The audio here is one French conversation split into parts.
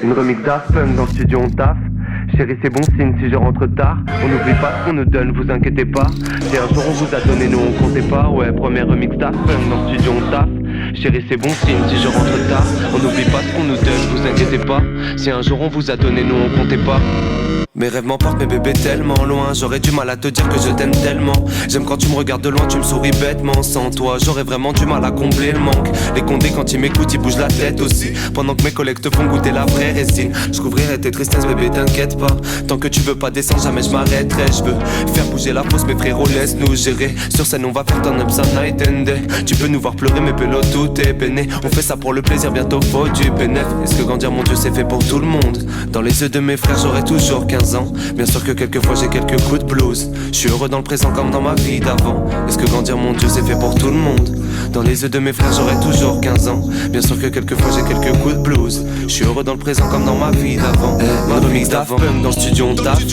Une remix Daft Punk dans le studio on taffe. Chérie c'est bon signe si je rentre tard. On n'oublie pas ce qu'on nous donne, vous inquiétez pas. Si un jour on vous a donné, nous on comptait pas. Ouais, première remix Daft Punk dans le studio on taffe. Chérie c'est bon signe si je rentre tard. On n'oublie pas ce qu'on nous donne, vous inquiétez pas. Si un jour on vous a donné, nous on comptait pas. Mes rêves m'emportent, mes bébés tellement loin. J'aurais du mal à te dire que je t'aime tellement. J'aime quand tu me regardes de loin, tu me souris bêtement. Sans toi, j'aurais vraiment du mal à combler le manque. Les condés quand ils m'écoutent, ils bougent la tête aussi. Pendant que mes collègues te font goûter la vraie résine. Je couvrirai tes tristesses, bébé, t'inquiète pas. Tant que tu veux pas descendre, jamais je m'arrêterai. Je veux faire bouger la fosse, mes frérots, laisse-nous gérer. Sur scène, on va faire ton up night and day. Tu peux nous voir pleurer, mais pélo, tout est peiné. On fait ça pour le plaisir, bientôt faut du bénéf. Est-ce que grandir, mon Dieu, c'est fait pour tout le monde? Dans les yeux de mes frères, j'aurai toujours 15 ans. Bien sûr que quelquefois j'ai quelques coups de blues. Je suis heureux dans le présent comme dans ma vie d'avant. Est-ce que grandir, mon Dieu, c'est fait pour tout le monde? Dans les yeux de mes frères, j'aurai toujours 15 ans. Bien sûr que quelquefois j'ai quelques coups de blues. Je suis heureux dans le présent comme dans ma vie d'avant. Ma remix Daft Punk dans le studio on taffe.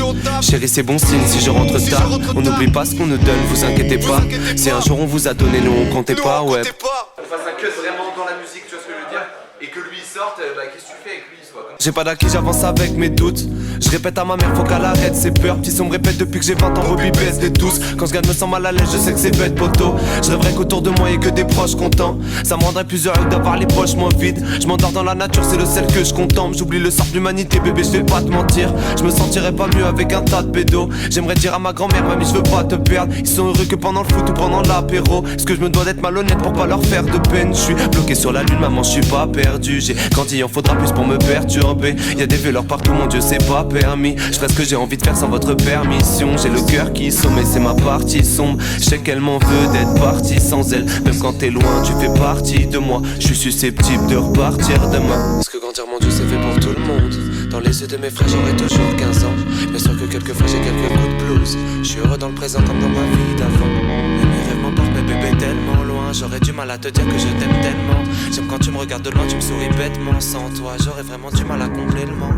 Chérie c'est bon signe si je rentre tard. On n'oublie pas ce qu'on nous donne, vous inquiétez pas. Si un jour on vous a donné, nous on comptait pas, ouais. On fasse un cut vraiment dans la musique, tu vois ce que je veux dire? Et que lui sorte, bah qu'est-ce que tu fais avec lui? J'ai pas d'acquis, j'avance avec mes doutes. Je répète à ma mère, faut qu'elle arrête ses peurs. Petit son me répète depuis que j'ai 20 ans, Bobby baisse des tous. Quand je gagne, me sens mal à l'aise, je sais que c'est bête, poteau. Je rêverais qu'autour de moi y'a que des proches contents. Ça me rendrait plus heureux d'avoir les poches moins vides. Je m'endors dans la nature, c'est le sel que je contemple. J'oublie le sort de l'humanité, bébé, je vais pas te mentir. Je me sentirais pas mieux avec un tas de pédos. J'aimerais dire à ma grand-mère, mamie, je veux pas te perdre. Ils sont heureux que pendant le foot ou pendant l'apéro. Est-ce que je me dois d'être malhonnête pour pas leur faire de peine? Je suis bloqué sur la lune, maman, je suis pas perdu. J'ai quand il en faudra plus pour me perturber. Y'a des violeurs partout, mon Dieu, c'est pas permis. Je ferai ce que j'ai envie de faire sans votre permission. J'ai le cœur qui somme et c'est ma partie sombre. Je sais qu'elle m'en veut d'être partie sans elle. Même quand t'es loin, tu fais partie de moi. Je suis susceptible de repartir demain. Est-ce que grandir, mon Dieu, c'est fait pour tout le monde? Dans les yeux de mes frères, j'aurai toujours 15 ans. Bien sûr que quelquefois j'ai quelques coups de blues. Je suis heureux dans le présent comme dans ma vie d'avant. Et mes rêves m'emportent, mes bébés tellement loin. J'aurais du mal à te dire que je t'aime tellement. J'aime quand tu me regardes de loin, tu me souris bêtement. Sans toi, j'aurais vraiment du mal à combler le manque.